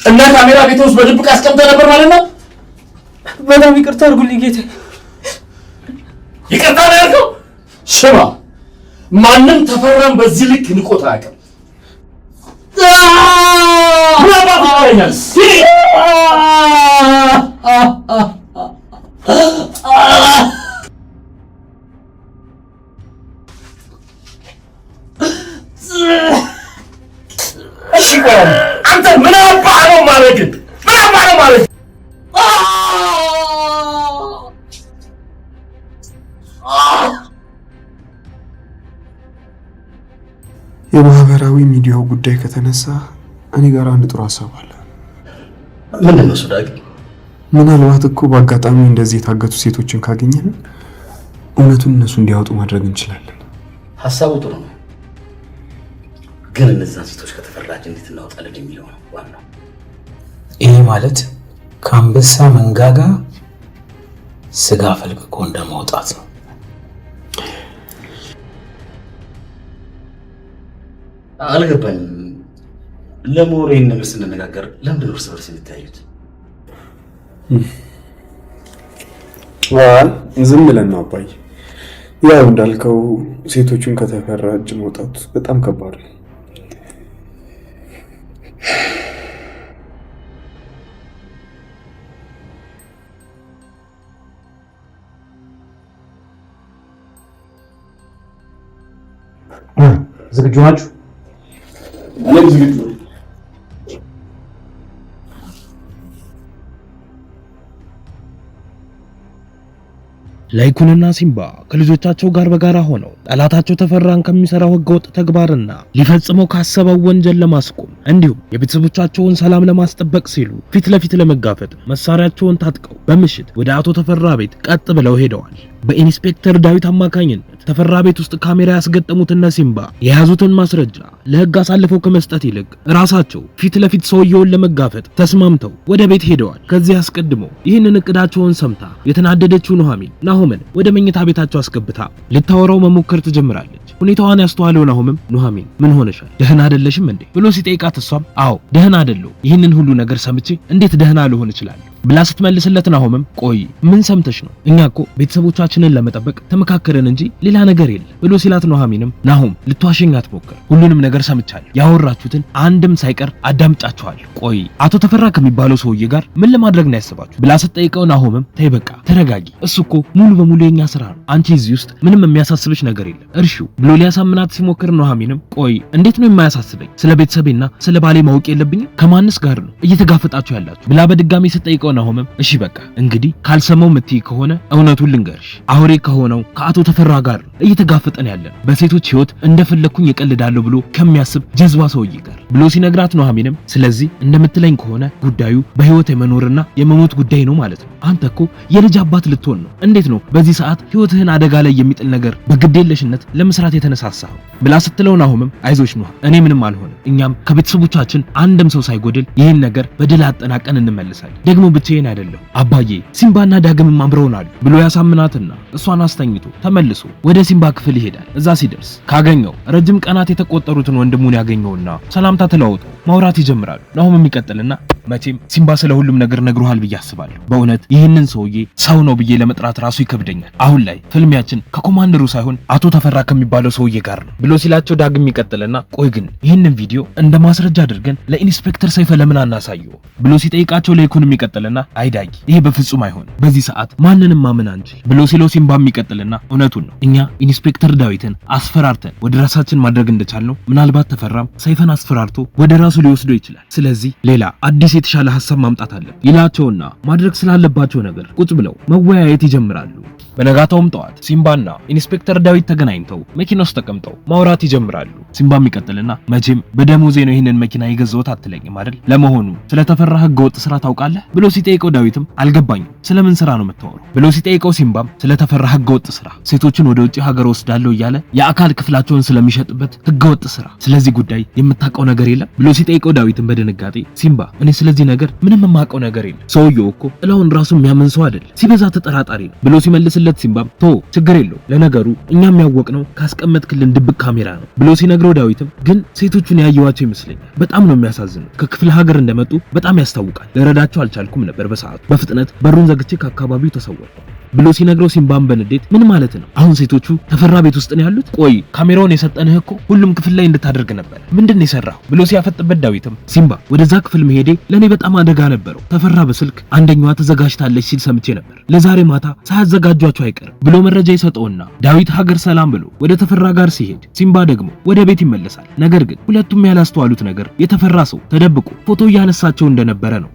እና ካሜራ ቤት ውስጥ በድብቅ አስቀምጠህ ነበር ማለት ነው? በጣም ይቅርታ አድርጉልኝ ጌታዬ። ይቅርታ ነው ያልከው? ስማ፣ ማንም ተፈራም በዚህ ልክ ንቆት አያውቅም። ምናባት ይሆናል አንተ ምን አባህ ነው ማለት? ምን አባህ ነው ማለት? የማህበራዊ ሚዲያው ጉዳይ ከተነሳ እኔ ጋር አንድ ጥሩ ሐሳብ አለ። ምንድን ነው ሱዳግ? ምናልባት እኮ በአጋጣሚ እንደዚህ የታገቱ ሴቶችን ካገኘን እውነቱን እነሱ እንዲያወጡ ማድረግ እንችላለን። ሐሳቡ ጥሩ ነው፣ ግን እነዛን ሴቶች ከተፈራጅ እንዴት እናወጣለን የሚለው ነው ዋናው። ይሄ ማለት ከአንበሳ መንጋጋ ስጋ ፈልቅቆ እንደማውጣት ነው። አልገባኝም። ለሞር ይሄን ነገር ስንነጋገር ለምንድን ነው እርስ በርስ የሚታዩት? ዝም ብለን ነው አባዬ። ያው እንዳልከው ሴቶቹን ከተፈራ እጅ መውጣት በጣም ከባድ ነው። ዝግጁ ናችሁ? እኔም ዝግጁ ነኝ። ላይኩንና ሲምባ ከልጆቻቸው ጋር በጋራ ሆነው ጠላታቸው ተፈራን ከሚሰራው ህገወጥ ተግባርና ሊፈጽመው ካሰበው ወንጀል ለማስቆም እንዲሁም የቤተሰቦቻቸውን ሰላም ለማስጠበቅ ሲሉ ፊት ለፊት ለመጋፈጥ መሳሪያቸውን ታጥቀው በምሽት ወደ አቶ ተፈራ ቤት ቀጥ ብለው ሄደዋል። በኢንስፔክተር ዳዊት አማካኝነት ተፈራ ቤት ውስጥ ካሜራ ያስገጠሙት እነ ሲምባ የያዙትን ማስረጃ ለህግ አሳልፈው ከመስጠት ይልቅ ራሳቸው ፊት ለፊት ሰውየውን ለመጋፈጥ ተስማምተው ወደ ቤት ሄደዋል። ከዚህ አስቀድሞ ይህንን እቅዳቸውን ሰምታ የተናደደችው ኑሐሚን ናሆምን ወደ መኝታ ቤታቸው አስገብታ ልታወራው መሞከር ትጀምራለች። ሁኔታዋን ያስተዋለው ናሆምም ኑሐሚን ምን ሆነሻል? ደህና አይደለሽም እንዴ ብሎ ሲጠይቃት እሷም አዎ ደህና አይደለሁ፣ ይህንን ሁሉ ነገር ሰምቼ እንዴት ደህና ልሆን እችላለሁ ብላ ስትመልስለት ናሆምም ቆይ ምን ሰምተሽ ነው? እኛ እኮ ቤተሰቦቻችንን ለመጠበቅ ተመካከረን እንጂ ሌላ ነገር የለም ብሎ ሲላት ኑሐሚንም ናሆም ልትዋሸኝ አትሞክር፣ ሁሉንም ነገር ሰምቻለሁ፣ ያወራችሁትን አንድም ሳይቀር አዳምጫችኋለሁ። ቆይ አቶ ተፈራ ከሚባለው ሰውዬ ጋር ምን ለማድረግ ነው ያሰባችሁ ብላ ስትጠይቀው ናሆምም ተይ በቃ ተረጋጊ፣ እሱ እኮ ሙሉ በሙሉ የኛ ስራ ነው፣ አንቺ እዚህ ውስጥ ምንም የሚያሳስብሽ ነገር የለም እርሺው ብሎ ሊያሳምናት ሲሞክር ኑሐሚንም ቆይ እንዴት ነው የማያሳስበኝ? ስለ ቤተሰቤና ስለ ባሌ ማወቅ የለብኝም? ከማንስ ጋር ነው እየተጋፈጣችሁ ያላችሁ ብላ በድጋሚ ስትጠይቀው ናሆምም እሺ በቃ እንግዲህ ካልሰማው ምትይ ከሆነ እውነቱን ልንገርሽ፣ አውሬ ከሆነው ከአቶ ተፈራ ጋር እየተጋፈጠን ያለን በሴቶች ህይወት እንደፈለኩኝ እቀልዳለሁ ብሎ ከሚያስብ ጀዝባ ሰውዬ ጋር ብሎ ሲነግራት ኑሐሚንም ስለዚህ እንደምትለኝ ከሆነ ጉዳዩ በህይወት የመኖርና የመሞት ጉዳይ ነው ማለት ነው። አንተ እኮ የልጅ አባት ልትሆን ነው። እንዴት ነው በዚህ ሰዓት ህይወትህን አደጋ ላይ የሚጥል ነገር በግዴለሽነት ለመስራት የተነሳሳው ብላ ስትለው ናሆምም አይዞሽ ኑሐ እኔ ምንም አልሆነ፣ እኛም ከቤተሰቦቻችን አንድም ሰው ሳይጎድል ይህን ነገር በድል አጠናቀን እንመለሳለን። ደግሞ ብቻዬን አይደለም አባዬ ሲምባና ዳግምም አምረውናል ብሎ ያሳምናትና እሷን አስተኝቶ ተመልሶ ወደ ሲምባ ክፍል ይሄዳል። እዛ ሲደርስ ካገኘው ረጅም ቀናት የተቆጠሩትን ወንድሙን ያገኘውና ሰላምታ ተለዋውጠው ማውራት ይጀምራሉ። ናሆምም ይቀጥልና መቼም ሲምባ ስለ ሁሉም ነገር ነግሮሃል ብዬ አስባለሁ። በእውነት ይህንን ሰውዬ ሰው ነው ብዬ ለመጥራት ራሱ ይከብደኛል። አሁን ላይ ፍልሚያችን ከኮማንደሩ ሳይሆን አቶ ተፈራ ከሚባለው ሰውዬ ጋር ነው ብሎ ሲላቸው ዳግም ይቀጥልና ቆይ ግን ይህንን ቪዲዮ እንደ ማስረጃ አድርገን ለኢንስፔክተር ሰይፈ ለምን አናሳየው ብሎ ሲጠይቃቸው ለይኩንም ይቀጥልና አይዳጊ ይሄ በፍጹም አይሆንም፣ በዚህ ሰዓት ማንንም ማመን አንችል ብሎ ሲለው ሲምባም ይቀጥልና እውነቱን ነው፣ እኛ ኢንስፔክተር ዳዊትን አስፈራርተን ወደ ራሳችን ማድረግ እንደቻልነው ምናልባት ተፈራም ሰይፈን አስፈራርቶ ወደ ራሱ ሊወስደው ይችላል። ስለዚህ ሌላ አዲስ የተሻለ ሐሳብ ማምጣት አለ ይላቸውና ማድረግ ስላለባቸው ነገር ቁጭ ብለው መወያየት ይጀምራሉ። በነጋታውም ጠዋት ሲምባና ኢንስፔክተር ዳዊት ተገናኝተው መኪና ውስጥ ተቀምጠው ማውራት ይጀምራሉ። ሲምባም ይቀጥልና መቼም በደሞዜ ነው ይህንን መኪና የገዛሁት አትለኝም አይደል? ለመሆኑ ስለተፈራ ህገወጥ ስራ ታውቃለህ ብሎ ሲጠይቀው ዳዊትም አልገባኝም፣ ስለምን ስራ ነው የምታወራው ብሎ ሲጠይቀው ሲምባም ስለተፈራ ህገወጥ ስራ ሴቶችን ወደ ውጪ ሀገር ወስዳለሁ እያለ የአካል ክፍላቸውን ስለሚሸጥበት ህገወጥ ስራ ስለዚህ ጉዳይ የምታውቀው ነገር የለም ብሎ ሲጠይቀው ዳዊትም በድንጋጤ ሲምባ እኔ ስለዚህ ነገር ምንም የማውቀው ነገር የለም፣ ሰውየው እኮ ጥላውን ራሱ የሚያምን ሰው አይደል፣ ሲበዛ ተጠራጣሪ ነው ብሎ ሲመልስለት ሲመልስለት ሲምባም ቶ ችግር የለው ለነገሩ እኛም ያወቅነው ካስቀመጥክልን ድብቅ ካሜራ ነው ብሎ ሲነግረው ዳዊትም ግን ሴቶቹን ያየዋቸው ይመስለኛል በጣም ነው የሚያሳዝኑት ከክፍለ ሀገር እንደመጡ በጣም ያስታውቃል ልረዳቸው አልቻልኩም ነበር በሰዓቱ በፍጥነት በሩን ዘግቼ ከአካባቢው ተሰወርኩ ብሎ ሲነግረው ሲምባም በንዴት ምን ማለት ነው አሁን ሴቶቹ ተፈራ ቤት ውስጥ ነው ያሉት ቆይ ካሜራውን የሰጠንህ እኮ ሁሉም ክፍል ላይ እንድታደርግ ነበር ምንድነው የሰራው ብሎ ሲያፈጥበት ዳዊትም ሲምባ ወደዛ ክፍል መሄዴ ለኔ በጣም አደጋ ነበረው ተፈራ በስልክ አንደኛዋ ተዘጋጅታለች ሲል ሰምቼ ነበር ለዛሬ ማታ ሳያዘጋጇቸው አይቀርም ብሎ መረጃ ይሰጠውና ዳዊት ሀገር ሰላም ብሎ ወደ ተፈራ ጋር ሲሄድ ሲምባ ደግሞ ወደ ቤት ይመለሳል ነገር ግን ሁለቱም ያላስተዋሉት ነገር የተፈራ ሰው ተደብቆ ፎቶ እያነሳቸው እንደነበረ ነው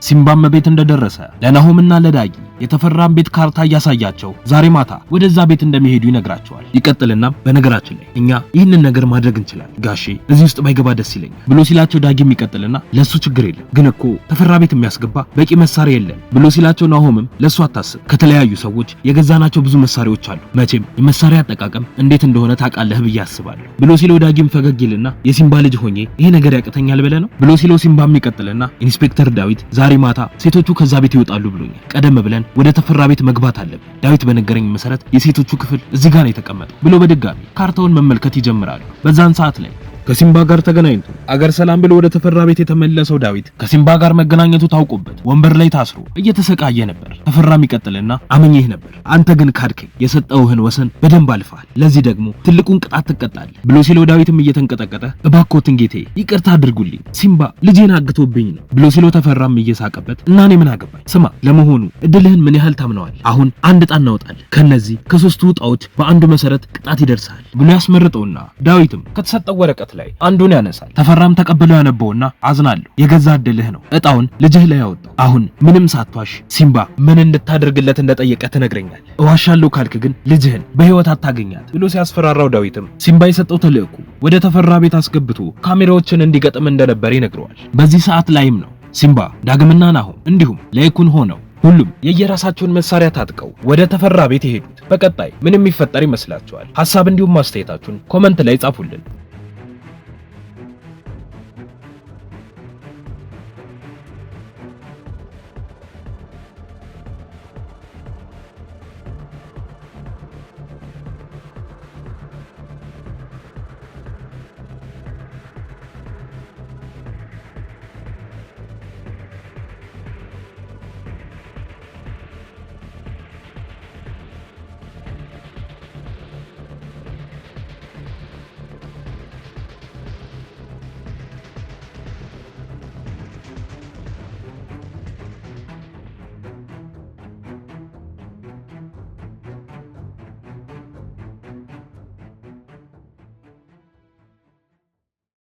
ሲምባም ቤት እንደደረሰ ለናሆምና ለዳጊ የተፈራን ቤት ካርታ እያሳያቸው ዛሬ ማታ ወደዛ ቤት እንደሚሄዱ ይነግራቸዋል ይቀጥልና በነገራችን ላይ እኛ ይህንን ነገር ማድረግ እንችላለን ጋሼ እዚህ ውስጥ ባይገባ ደስ ይለኛል ብሎ ሲላቸው ዳጊም ይቀጥልና ለሱ ችግር የለም ግን እኮ ተፈራ ቤት የሚያስገባ በቂ መሳሪያ የለም ብሎ ሲላቸው ናሆምም ለሱ አታስብ ከተለያዩ ሰዎች የገዛናቸው ብዙ መሳሪያዎች አሉ መቼም የመሳሪያ አጠቃቀም እንዴት እንደሆነ ታውቃለህ ብዬ አስባለሁ ብሎ ሲለው ዳጊም ፈገግ ይልና የሲምባ ልጅ ሆኜ ይሄ ነገር ያቅተኛል ብለህ ነው ብሎ ሲለው ሲምባም ይቀጥልና ኢንስፔክተር ዳዊት ዛሬ ማታ ሴቶቹ ከዛ ቤት ይወጣሉ ብሎኛል ቀደም ብለን ወደ ተፈራ ቤት መግባት አለብን ዳዊት በነገረኝ መሰረት የሴቶቹ ክፍል እዚህ ጋር ነው የተቀመጠው ብሎ በድጋሚ ካርታውን መመልከት ይጀምራሉ በዛን ሰዓት ላይ ከሲምባ ጋር ተገናኝቶ አገር ሰላም ብሎ ወደ ተፈራ ቤት የተመለሰው ዳዊት ከሲምባ ጋር መገናኘቱ ታውቆበት ወንበር ላይ ታስሮ እየተሰቃየ ነበር ተፈራም ይቀጥልና አመኘህ ነበር አንተ ግን ካድከኝ የሰጠውህን ወሰን በደንብ አልፈሃል ለዚህ ደግሞ ትልቁን ቅጣት ትቀጣለህ ብሎ ሲለው ዳዊትም እየተንቀጠቀጠ እባክዎትን ጌቴ ይቅርታ አድርጉልኝ ሲምባ ልጄን አግቶብኝ ነው ብሎ ሲለው ተፈራም እየሳቀበት እና እኔ ምን አገባኝ ስማ ለመሆኑ እድልህን ምን ያህል ታምነዋል አሁን አንድ ዕጣ እናወጣለን ከነዚህ ከሶስቱ ዕጣዎች በአንዱ መሰረት ቅጣት ይደርሳል ብሎ ያስመርጠውና ዳዊትም ከተሰጠው ወረቀት ላይ አንዱን ያነሳል ተፈራም ተቀብሎ ያነበውና አዝናለሁ የገዛ እድልህ ነው ዕጣውን ልጅህ ላይ ያወጣው አሁን ምንም ሳትዋሽ ሲምባ ምን እንድታደርግለት እንደጠየቀ ትነግረኛል እዋሻለሁ ካልክ ግን ልጅህን በህይወት አታገኛት ብሎ ሲያስፈራራው ዳዊትም ሲምባ የሰጠው ተልእኮ ወደ ተፈራ ቤት አስገብቶ ካሜራዎችን እንዲገጥም እንደነበር ይነግረዋል በዚህ ሰዓት ላይም ነው ሲምባ ዳግምና ናሆም እንዲሁም ለይኩን ሆነው ሁሉም የየራሳቸውን መሳሪያ ታጥቀው ወደ ተፈራ ቤት ይሄዱት በቀጣይ ምንም ይፈጠር ይመስላችኋል ሐሳብ እንዲሁም ማስተያየታችሁን ኮሜንት ላይ ጻፉልን